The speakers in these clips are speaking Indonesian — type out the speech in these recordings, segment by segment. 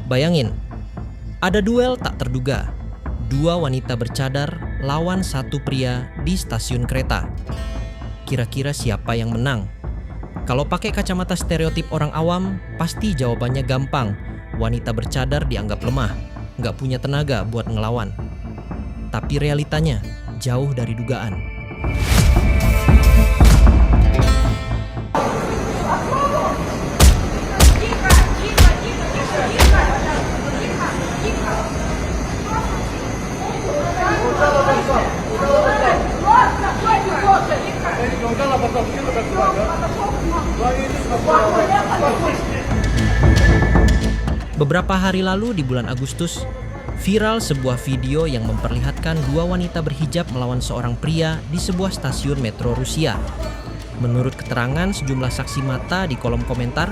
Bayangin, ada duel tak terduga. Dua wanita bercadar lawan satu pria di stasiun kereta. Kira-kira siapa yang menang? Kalau pakai kacamata stereotip orang awam, pasti jawabannya gampang. Wanita bercadar dianggap lemah, nggak punya tenaga buat ngelawan. Tapi realitanya jauh dari dugaan. Beberapa hari lalu di bulan Agustus, viral sebuah video yang memperlihatkan dua wanita berhijab melawan seorang pria di sebuah stasiun metro Rusia. Menurut keterangan sejumlah saksi mata di kolom komentar,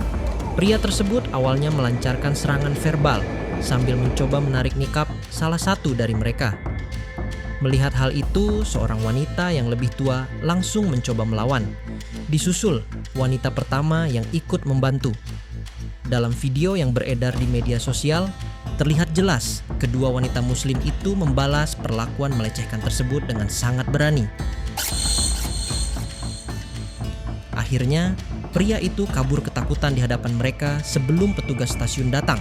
pria tersebut awalnya melancarkan serangan verbal sambil mencoba menarik nikab salah satu dari mereka. Melihat hal itu, seorang wanita yang lebih tua langsung mencoba melawan. Disusul wanita pertama yang ikut membantu. Dalam video yang beredar di media sosial, terlihat jelas kedua wanita muslim itu membalas perlakuan melecehkan tersebut dengan sangat berani. Akhirnya, pria itu kabur ketakutan di hadapan mereka sebelum petugas stasiun datang.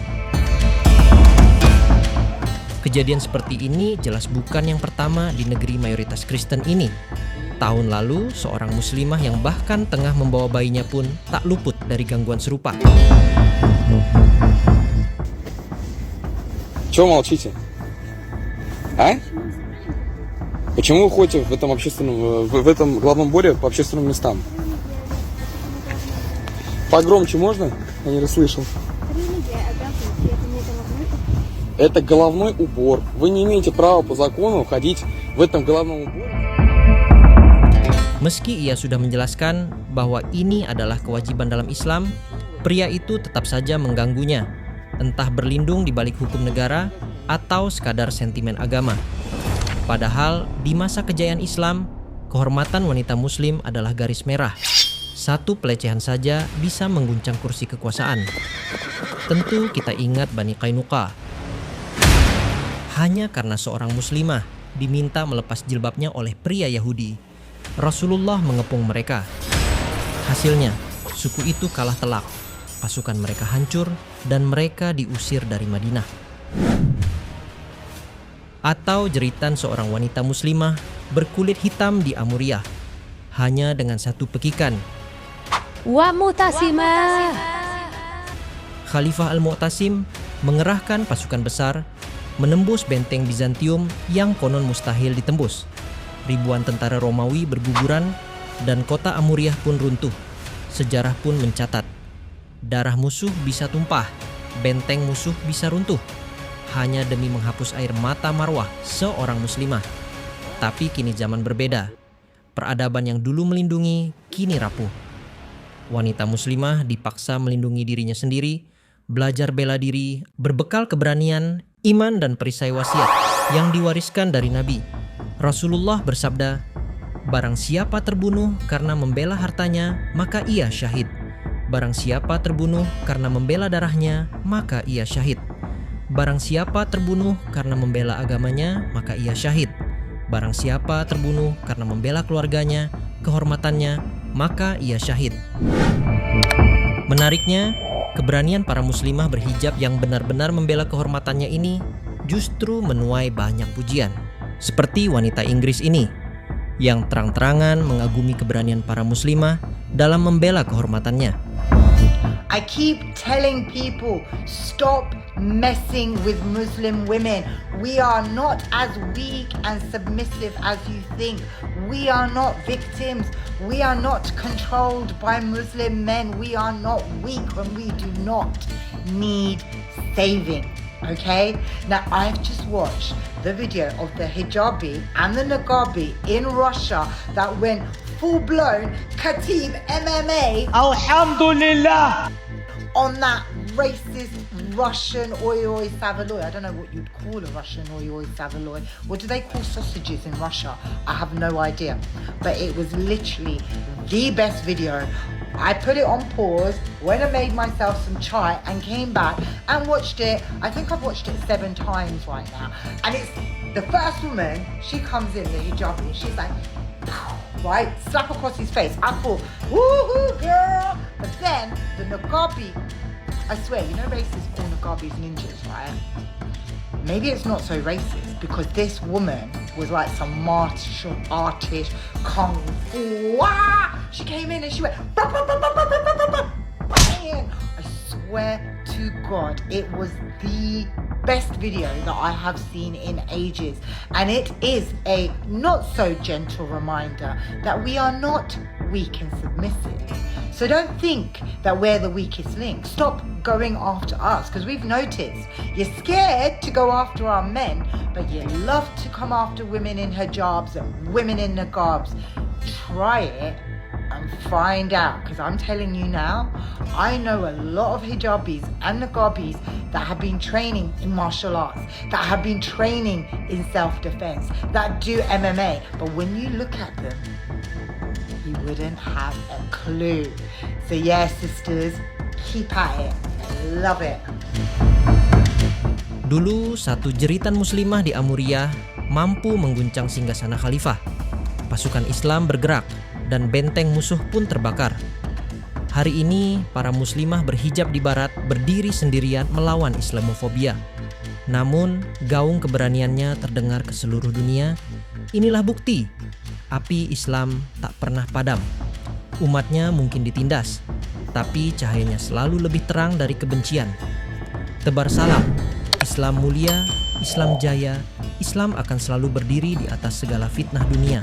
Kejadian seperti ini jelas bukan yang pertama di negeri mayoritas Kristen ini. Tahun lalu, seorang muslimah yang bahkan tengah membawa bayinya pun tak luput dari gangguan serupa. Чего молчите? А? Почему вы ходите в этом главном боре по общественным местам? Погромче можно? Я не расслышал. Это головной убор. Вы не имеете права по закону ходить в этом головном уборе. Meski ia sudah menjelaskan bahwa ini adalah kewajiban dalam Islam, pria itu tetap saja mengganggunya, entah berlindung di balik hukum negara atau sekadar sentimen agama. Padahal di masa kejayaan Islam, kehormatan wanita muslim adalah garis merah. Satu pelecehan saja bisa mengguncang kursi kekuasaan. Tentu kita ingat Bani Qainuqa. Hanya karena seorang muslimah diminta melepas jilbabnya oleh pria Yahudi, Rasulullah mengepung mereka. Hasilnya, suku itu kalah telak. Pasukan mereka hancur dan mereka diusir dari Madinah. Atau jeritan seorang wanita muslimah berkulit hitam di Amuriyah hanya dengan satu pekikan. Wa Mu'tasimah. Khalifah Al-Mu'tasim mengerahkan pasukan besar menembus benteng Bizantium yang konon mustahil ditembus. Ribuan tentara Romawi berguguran dan kota Amuriyah pun runtuh. Sejarah pun mencatat, darah musuh bisa tumpah, benteng musuh bisa runtuh, hanya demi menghapus air mata marwah seorang muslimah. Tapi kini zaman berbeda. Peradaban yang dulu melindungi, kini rapuh. Wanita muslimah dipaksa melindungi dirinya sendiri, belajar bela diri, berbekal keberanian, iman dan perisai wasiat yang diwariskan dari Nabi. Rasulullah bersabda, "Barang siapa terbunuh karena membela hartanya, maka ia syahid. Barang siapa terbunuh karena membela darahnya, maka ia syahid. Barang siapa terbunuh karena membela agamanya, maka ia syahid. Barang siapa terbunuh karena membela keluarganya, kehormatannya, maka ia syahid." Menariknya, keberanian para muslimah berhijab yang benar-benar membela kehormatannya ini justru menuai banyak pujian. Seperti wanita Inggris ini, yang terang-terangan mengagumi keberanian para muslimah dalam membela kehormatannya. I keep telling people, stop messing with Muslim women. We are not as weak and submissive as you think. We are not victims. We are not controlled by Muslim men. We are not weak and we do not need saving. Okay? Now, I've just watched the video of the hijabi and the niqabi in Russia that went full-blown Khatib MMA. Alhamdulillah! On that racist Russian oi oi savaloy. I don't know what you'd call a Russian oi oi savaloy. What do they call sausages in Russia? I have no idea. But it was literally the best video I put it on pause, went and made myself some chai and came back and watched it. I think I've watched it 7 times right now. And it's the first woman, she comes in, the hijabi, she's like, right, slap across his face. I thought, woohoo, girl. But then the Nagabi, I swear, you know racists call Nagabis ninjas, right? Maybe it's not so racist because this woman was like some martial artist, kung fu. She came in and she went, bah, bah, bah, bah, bah, bah, bah, bah, bang. I swear to God, it was the best video that I have seen in ages. And it is a not so gentle reminder that we are not weak and submissive. So don't think that we're the weakest link. Stop going after us, because we've noticed you're scared to go after our men, but you love to come after women in hijabs and women in niqabs. Try it and find out, because I'm telling you now, I know a lot of hijabis and niqabis that have been training in martial arts, that have been training in self-defense, that do MMA, but when you look at them, you wouldn't have a clue. So yeah, sisters, keep at it. I love it. Dulu satu jeritan muslimah di Amuriah mampu mengguncang singgasana khalifah. Pasukan Islam bergerak dan benteng musuh pun terbakar. Hari ini para muslimah berhijab di barat berdiri sendirian melawan Islamofobia. Namun gaung keberaniannya terdengar ke seluruh dunia. Inilah bukti api Islam tak pernah padam. Umatnya mungkin ditindas, tapi cahayanya selalu lebih terang dari kebencian. Tebar salam, Islam mulia, Islam jaya, Islam akan selalu berdiri di atas segala fitnah dunia.